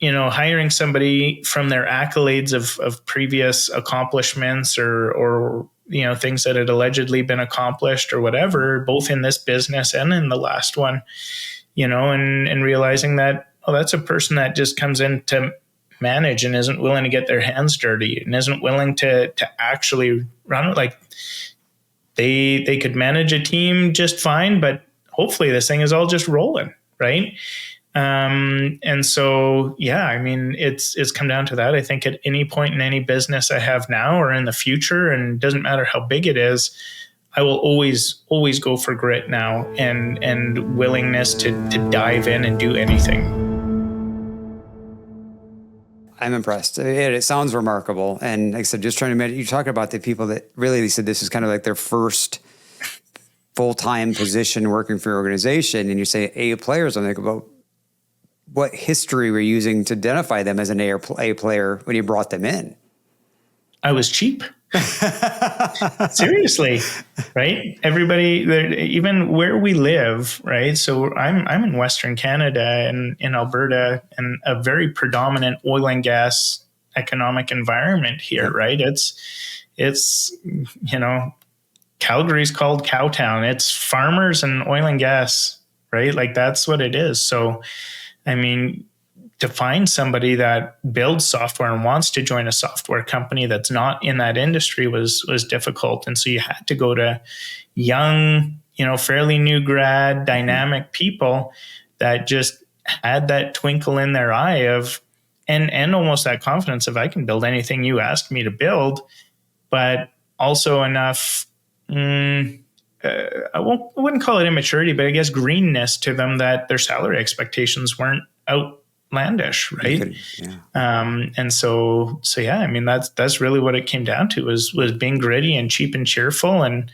hiring somebody from their accolades of previous accomplishments or things that had allegedly been accomplished or whatever, both in this business and in the last one, and realizing that, that's a person that just comes in to manage and isn't willing to get their hands dirty and isn't willing to actually run it. Like they could manage a team just fine, but hopefully this thing is all just rolling, right? And so, it's come down to that. I think at any point in any business I have now or in the future, and it doesn't matter how big it is, I will always go for grit now and willingness to dive in and do anything. I'm impressed. It sounds remarkable. And like I said, just trying to imagine, you talk about the people that really, they said this is kind of like their first full-time position working for your organization. And you say A players, I'm like, about what history were you using to identify them as an A player when you brought them in? I was cheap. Seriously, right? Everybody, even where we live, right? So I'm in Western Canada and in Alberta, and a very predominant oil and gas economic environment here, right? It's Calgary's called Cowtown. It's farmers and oil and gas, right? Like that's what it is. So, to find somebody that builds software and wants to join a software company that's not in that industry was difficult. And so you had to go to young, fairly new grad, dynamic people that just had that twinkle in their eye of, and almost that confidence of, I can build anything you ask me to build, but also enough, I wouldn't call it immaturity, but I guess greenness to them that their salary expectations weren't outlandish, right? And so that's really what it came down to was being gritty and cheap and cheerful and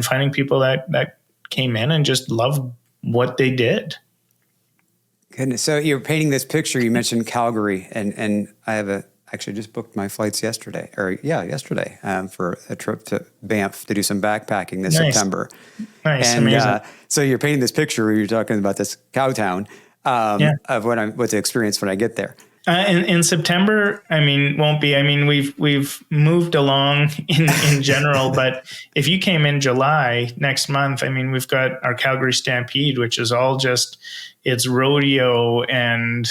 finding people that came in and just loved what they did. Goodness. So you're painting this picture. You mentioned Calgary, and I have actually just booked my flights yesterday for a trip to Banff to do some backpacking this September. Nice, and, amazing. So you're painting this picture where you're talking about this Cowtown of what to experience when I get there. In September, won't be. We've moved along in general, but if you came in July next month, we've got our Calgary Stampede, which is all just, it's rodeo and,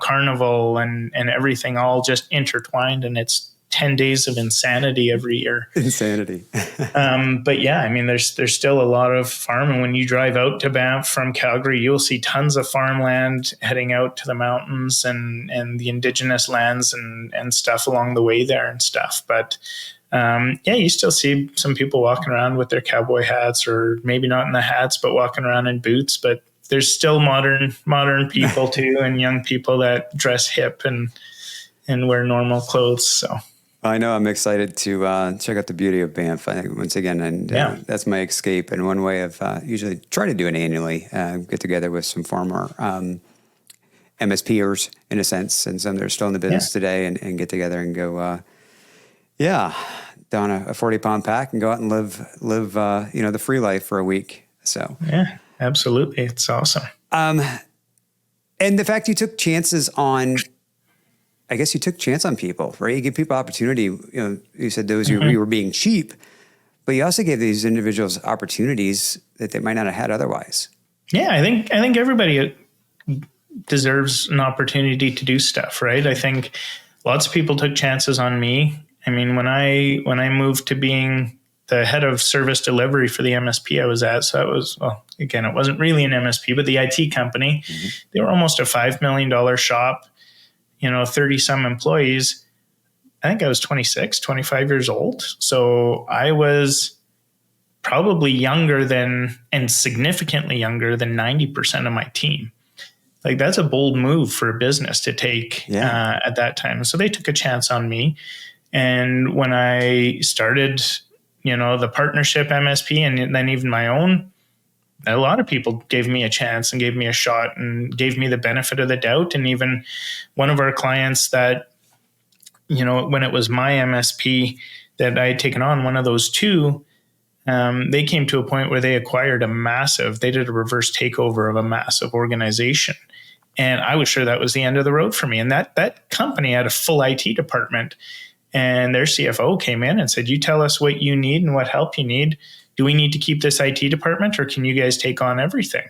carnival and everything all just intertwined, and it's 10 days of insanity every year. Insanity. But there's still a lot of farm. And when you drive out to Banff from Calgary, you'll see tons of farmland heading out to the mountains and the indigenous lands and stuff along the way there and stuff. But you still see some people walking around with their cowboy hats, or maybe not in the hats, but walking around in boots. But there's still modern people too, and young people that dress hip and wear normal clothes. So I know I'm excited to check out the beauty of Banff. I think once again, and that's my escape. And one way of usually try to do it annually, get together with some former MSPers in a sense, and some that are still in the business today, and get together and go, down a 40-pound pack and go out and live the free life for a week. So yeah, absolutely, it's awesome. And the fact you took chances on. I guess you took a chance on people, right? You give people opportunity. You said those you were being cheap, but you also gave these individuals opportunities that they might not have had otherwise. Yeah, I think everybody deserves an opportunity to do stuff, right? I think lots of people took chances on me. When I moved to being the head of service delivery for the MSP I was at, so that was, again, it wasn't really an MSP, but the IT company. Mm-hmm. They were almost a $5 million shop. 30 some employees. I think I was 26, 25 years old. So I was probably significantly younger than 90% of my team. Like that's a bold move for a business to take at that time. So they took a chance on me. And when I started, the partnership MSP and then even my own, a lot of people gave me a chance and gave me a shot and gave me the benefit of the doubt. And even one of our clients that, when it was my MSP that I had taken on, one of those two, they came to a point where they acquired they did a reverse takeover of a massive organization. And I was sure that was the end of the road for me. And that company had a full IT department, and their CFO came in and said, you tell us what you need and what help you need. Do we need to keep this IT department, or can you guys take on everything?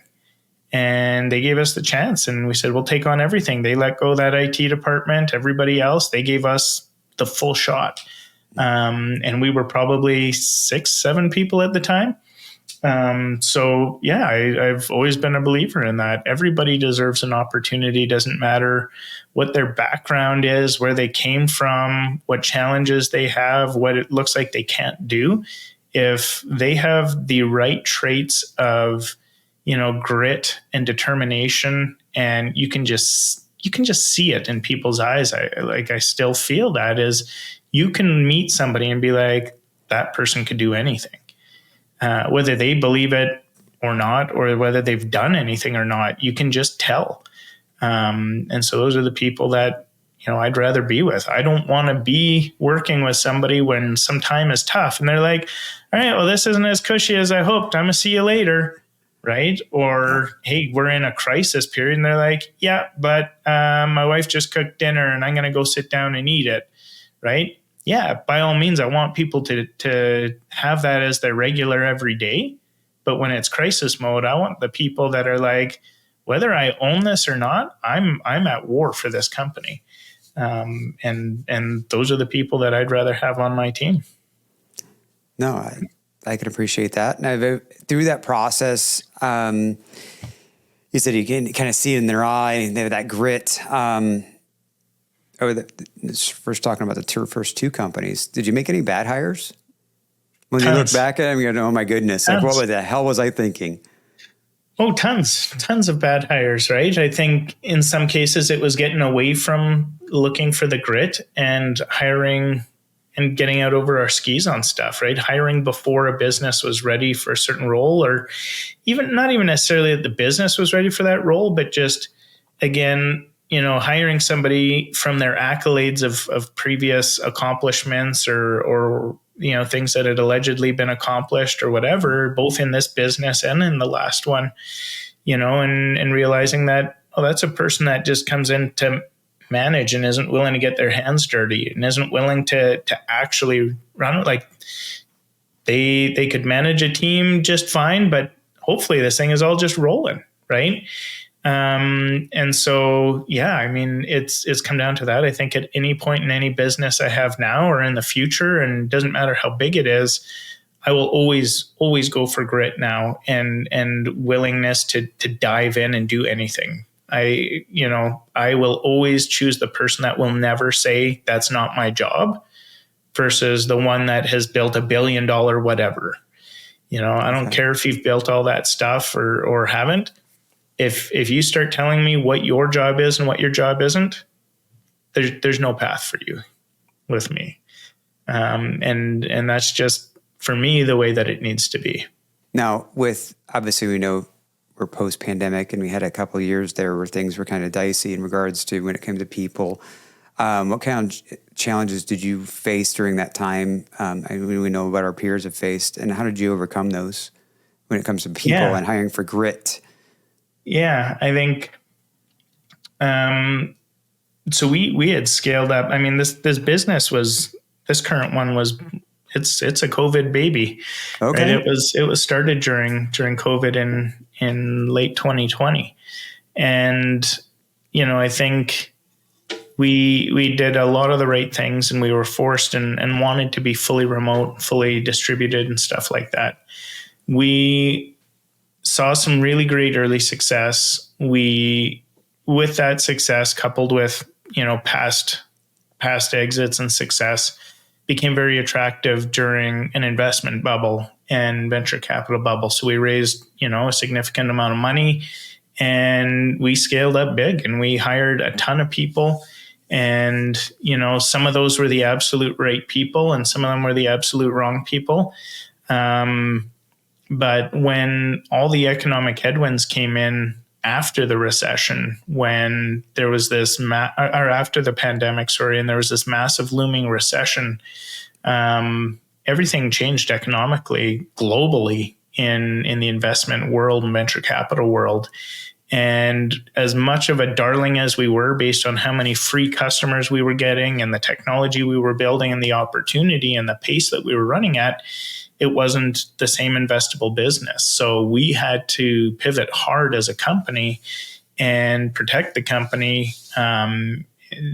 And they gave us the chance, and we said, we'll take on everything. They let go of that IT department. Everybody else, they gave us the full shot. And we were probably 6-7 people at the time. So yeah, I've always been a believer in that. Everybody deserves an opportunity. Doesn't matter what their background is, where they came from, what challenges they have, what it looks like they can't do. If they have the right traits of, grit and determination, and you can just see it in people's eyes. I still feel that is, you can meet somebody and be like, that person could do anything. Whether they believe it or not, or whether they've done anything or not, you can just tell. And so those are the people that, I'd rather be with. I don't want to be working with somebody when some time is tough and they're like, all right, well, this isn't as cushy as I hoped. I'm going to see you later. Right. Or, hey, we're in a crisis period. And they're like, yeah, but my wife just cooked dinner and I'm going to go sit down and eat it. Right. Yeah, by all means, I want people to have that as their regular every day. But when it's crisis mode, I want the people that are like, whether I own this or not, I'm at war for this company. And those are the people that I'd rather have on my team. No, I can appreciate that. Now, through that process, you said you can kind of see it in their eye, they have that grit. First talking about the first two companies, did you make any bad hires? When you look back at them, you go, oh my goodness, like, what the hell was I thinking? Oh, tons of bad hires, right? I think in some cases it was getting away from looking for the grit and hiring and getting out over our skis on stuff, right? Hiring before a business was ready for a certain role, or even not even necessarily that the business was ready for that role, but just, again, hiring somebody from their accolades of previous accomplishments or things that had allegedly been accomplished or whatever, both in this business and in the last one, and realizing that, that's a person that just comes in to manage and isn't willing to get their hands dirty and isn't willing to actually run it. Like they could manage a team just fine, but hopefully this thing is all just rolling, right? And so, yeah, I mean, it's come down to that. I think at any point in any business I have now or in the future, and it doesn't matter how big it is, I will always go for grit now and willingness to dive in and do anything. I will always choose the person that will never say that's not my job versus the one that has built $1 billion whatever. I don't care if you've built all that stuff or haven't. If you start telling me what your job is and what your job isn't, there's no path for you with me. And that's just, for me, the way that it needs to be. Now, obviously we know we're post-pandemic and we had a couple of years there where things were kind of dicey in regards to when it came to people. What kind of challenges did you face during that time? We know what our peers have faced, and how did you overcome those when it comes to people and hiring for grit? Yeah, I think, so we had scaled up. I mean, this business this current one was, it's a COVID baby. Okay. Right? It was started during COVID in late 2020. And, I think we did a lot of the right things, and we were forced and wanted to be fully remote, fully distributed and stuff like that. We saw some really great early success. With that success, coupled with, past exits and success, became very attractive during an investment bubble and venture capital bubble. So we raised, a significant amount of money, and we scaled up big, and we hired a ton of people. And, some of those were the absolute right people, and some of them were the absolute wrong people. But when all the economic headwinds came in after the recession, when there was this, or after the pandemic, and there was this massive looming recession, everything changed economically, globally, in the investment world and venture capital world. And as much of a darling as we were based on how many free customers we were getting and the technology we were building and the opportunity and the pace that we were running at, it wasn't the same investable business. So we had to pivot hard as a company and protect the company,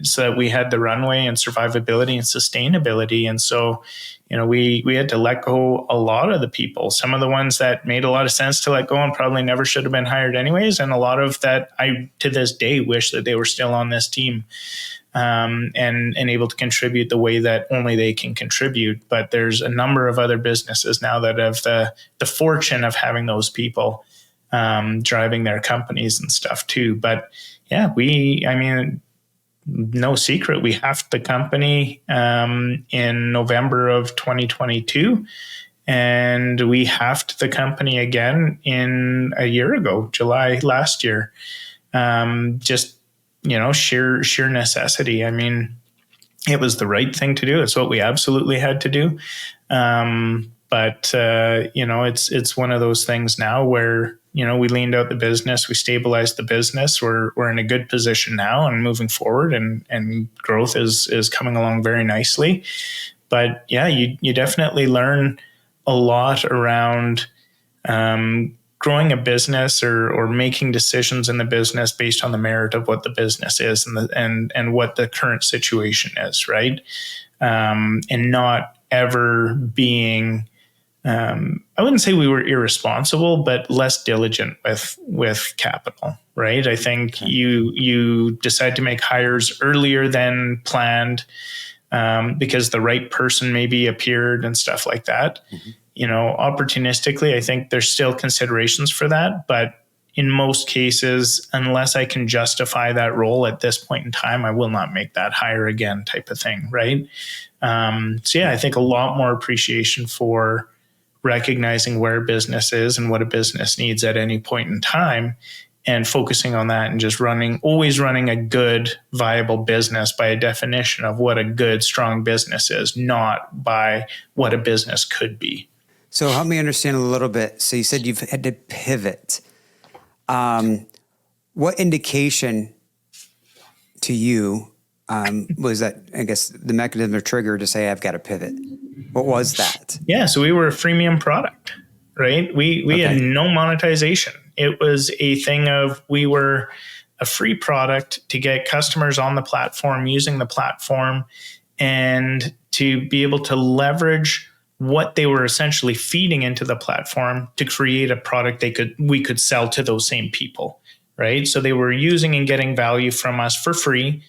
so that we had the runway and survivability and sustainability. And so, we had to let go a lot of the people, some of the ones that made a lot of sense to let go and probably never should have been hired anyways. And a lot of that I, to this day, wish that they were still on this team, and able to contribute the way that only they can contribute. But there's a number of other businesses now that have the fortune of having those people driving their companies and stuff too. But yeah, no secret, we halved the company in November of 2022, and we halved the company again in a year ago, July last year. Just sheer necessity. I mean, it was the right thing to do. It's what we absolutely had to do. But it's one of those things now where, we leaned out the business, we stabilized the business. We're in a good position now and moving forward, and growth is coming along very nicely. But yeah, you definitely learn a lot around growing a business or making decisions in the business based on the merit of what the business is and what the current situation is, right? And not ever being, I wouldn't say we were irresponsible, but less diligent with capital, right? I think you decide to make hires earlier than planned, because the right person maybe appeared and stuff like that. Mm-hmm. Opportunistically, I think there's still considerations for that, but in most cases, unless I can justify that role at this point in time, I will not make that hire again, type of thing, right? So yeah, I think a lot more appreciation for recognizing where business is and what a business needs at any point in time, and focusing on that, and just always running a good, viable business by a definition of what a good, strong business is, not by what a business could be. So help me understand a little bit. So you said you've had to pivot. What indication to you was that, I guess, the mechanism or trigger to say, I've got to pivot? What was that? Yeah, so we were a freemium product, right? We had no monetization. It was a thing of, we were a free product to get customers on the platform, using the platform, and to be able to leverage what they were essentially feeding into the platform to create a product we could sell to those same people, right? So they were using and getting value from us for free,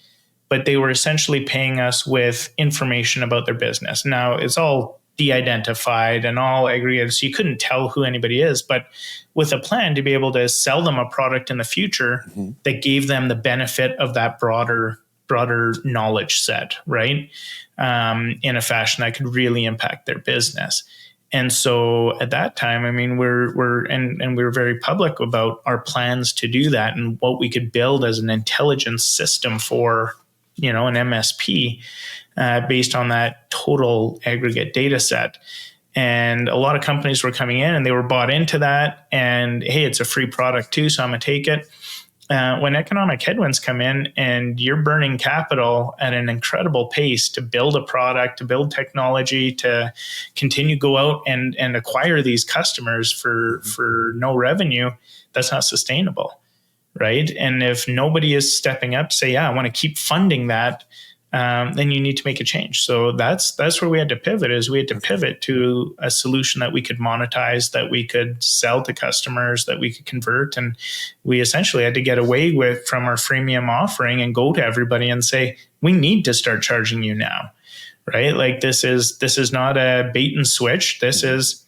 but they were essentially paying us with information about their business. Now, it's all de-identified and all aggregated, so you couldn't tell who anybody is, but with a plan to be able to sell them a product in the future that gave them the benefit of that broader knowledge set, right? In a fashion that could really impact their business. And so at that time, I mean, we were very public about our plans to do that and what we could build as an intelligence system for, an MSP, based on that total aggregate data set. And a lot of companies were coming in and they were bought into that, and hey, it's a free product too, so I'm gonna take it. When economic headwinds come in and you're burning capital at an incredible pace to build a product, to build technology, to continue go out and acquire these customers for no revenue, that's not sustainable, right? And if nobody is stepping up to say, yeah, I want to keep funding that, then you need to make a change. So that's where we had to pivot. We had to pivot to a solution that we could monetize, that we could sell to customers, that we could convert. And we essentially had to get away from our freemium offering and go to everybody and say, we need to start charging you now, right? Like this is not a bait and switch. This is,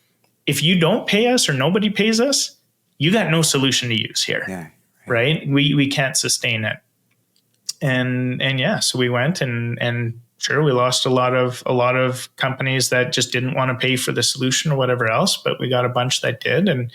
if you don't pay us or nobody pays us, you got no solution to use here, yeah, right? We can't sustain it. And yeah, so we went and sure, we lost a lot of companies that just didn't want to pay for the solution or whatever else, but we got a bunch that did. And,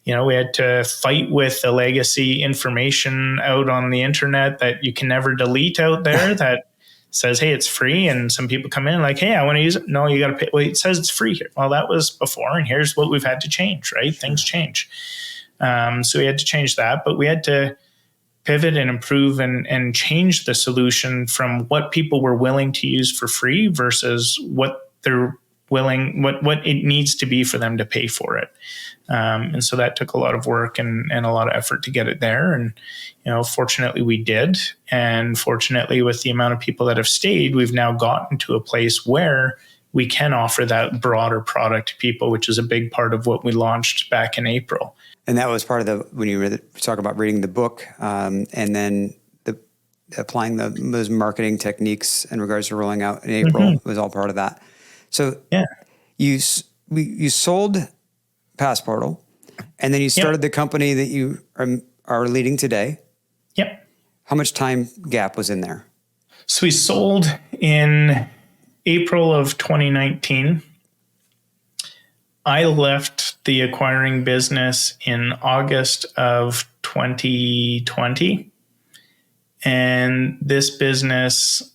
we had to fight with the legacy information out on the internet that you can never delete out there that says, hey, it's free. And some people come in like, hey, I want to use it. No, you got to pay. Well, it says it's free here. Well, that was before, and here's what we've had to change, right? Things change. So we had to change that, but we had to pivot and improve and change the solution from what people were willing to use for free versus what they're willing, what it needs to be for them to pay for it. And so that took a lot of work and a lot of effort to get it there. And, fortunately we did. And fortunately, with the amount of people that have stayed, we've now gotten to a place where we can offer that broader product to people, which is a big part of what we launched back in April. And that was part of when you were talking about reading the book, and then applying those marketing techniques in regards to rolling out in April was all part of that. So you sold Passportal, and then you started the company that you are leading today. Yep. How much time gap was in there? So we sold in April of 2019. I left the acquiring business in August of 2020. And this business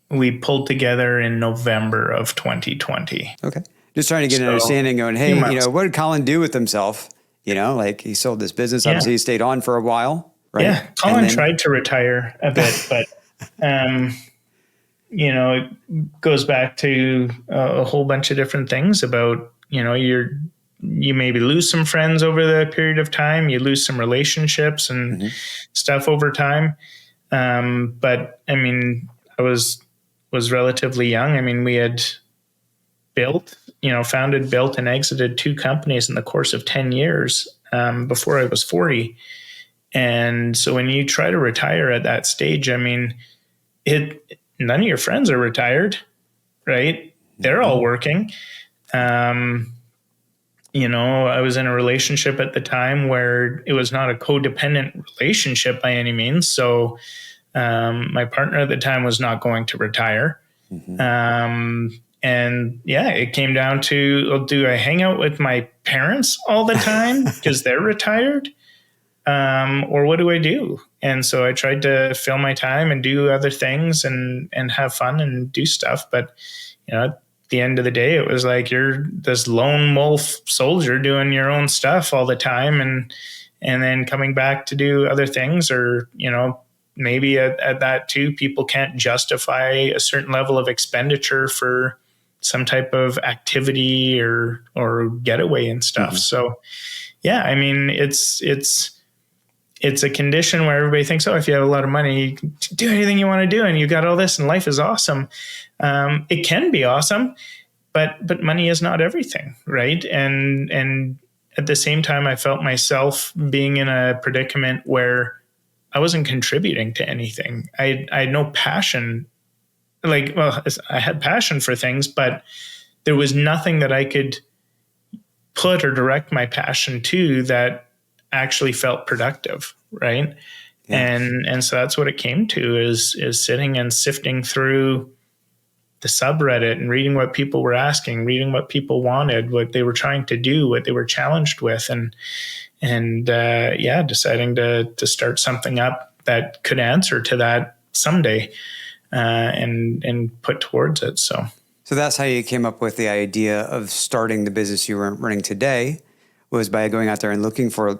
we pulled together in November of 2020. Okay. Just trying to get an understanding going, hey, what did Colin do with himself? Like he sold this business. Obviously he stayed on for a while, right? Yeah. Colin tried to retire a bit, but, it goes back to a whole bunch of different things about, you maybe lose some friends over the period of time, you lose some relationships and stuff over time. But I mean, I was relatively young. I mean, we had founded, built, and exited 2 companies in the course of 10 years before I was 40. And so when you try to retire at that stage, I mean, none of your friends are retired, right? They're all working. I was in a relationship at the time where it was not a codependent relationship by any means. So my partner at the time was not going to retire. It came down to, do I hang out with my parents all the time because they're retired? Or what do I do? And so I tried to fill my time and do other things and have fun and do stuff. But, at the end of the day, it was like you're this lone wolf soldier doing your own stuff all the time and then coming back to do other things, or, maybe at that too, people can't justify a certain level of expenditure for some type of activity or getaway and stuff. So, I mean, it's a condition where everybody thinks, if you have a lot of money, you can do anything you want to do and you got all this and life is awesome. It can be awesome, but money is not everything, right? And at the same time, I felt myself being in a predicament where I wasn't contributing to anything. I had no passion. I had passion for things, but there was nothing that I could put or direct my passion to that actually felt productive, right? Yeah. And so that's what it came to is sitting and sifting through the subreddit and reading what people were asking, reading what people wanted, what they were trying to do, what they were challenged with, and deciding to start something up that could answer to that someday, and put towards it. So that's how you came up with the idea of starting the business you were running today, was by going out there and looking for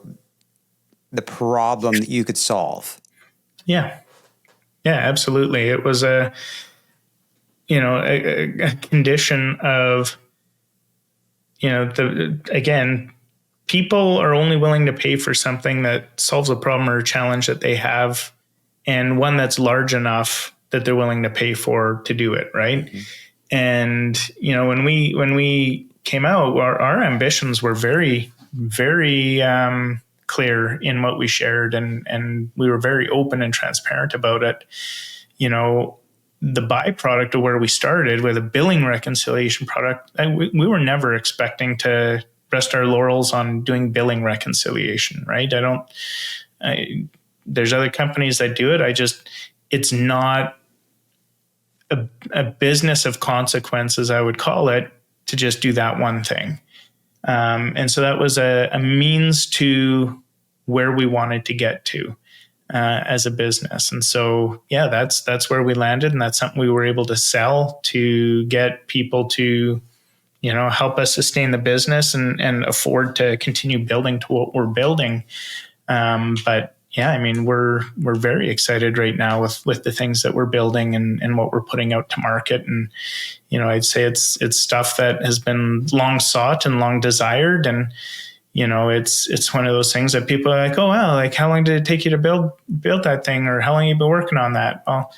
the problem that you could solve. Yeah, absolutely. It was a condition of, people are only willing to pay for something that solves a problem or a challenge that they have, and one that's large enough that they're willing to pay for to do it, right? And when we came out, our ambitions were very, very clear in what we shared, and we were very open and transparent about it. The byproduct of where we started with a billing reconciliation product, we were never expecting to rest our laurels on doing billing reconciliation, right? There's other companies that do it. It's not a business of consequences, I would call it, to just do that one thing. And so that was a means to where we wanted to get to as a business. And so, that's where we landed. And that's something we were able to sell to get people to, help us sustain the business and afford to continue building to what we're building. But yeah, I mean, we're very excited right now with the things that we're building and what we're putting out to market. And, I'd say it's stuff that has been long sought and long desired. And, it's one of those things that people are like, oh, wow, like how long did it take you to build that thing? Or how long have you been working on that? Well,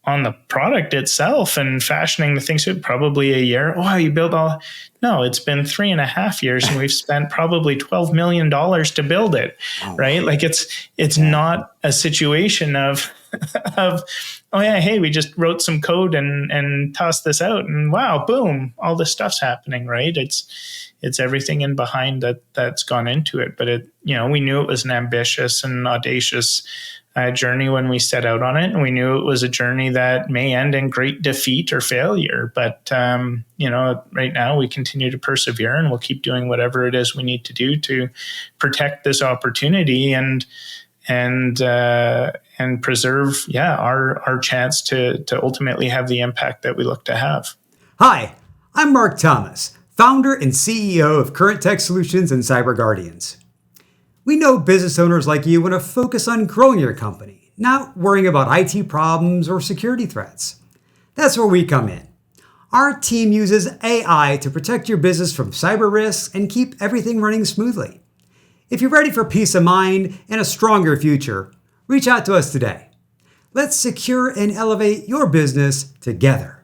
on the product itself and fashioning the things, probably a year. Oh, you built all? No, it's been 3.5 years, and we've spent probably $12 million to build it. Oh, right? Like it's not a situation of oh yeah, hey, we just wrote some code and tossed this out, and wow, boom, all this stuff's happening. Right? It's everything in behind that's gone into it. But we knew it was an ambitious and audacious journey when we set out on it, and we knew it was a journey that may end in great defeat or failure. But right now we continue to persevere, and we'll keep doing whatever it is we need to do to protect this opportunity and preserve, our chance to ultimately have the impact that we look to have. Hi, I'm Mark Thomas, founder and CEO of Current Tech Solutions and Cyber Guardians. We know business owners like you want to focus on growing your company, not worrying about IT problems or security threats. That's where we come in. Our team uses AI to protect your business from cyber risks and keep everything running smoothly. If you're ready for peace of mind and a stronger future, reach out to us today. Let's secure and elevate your business together.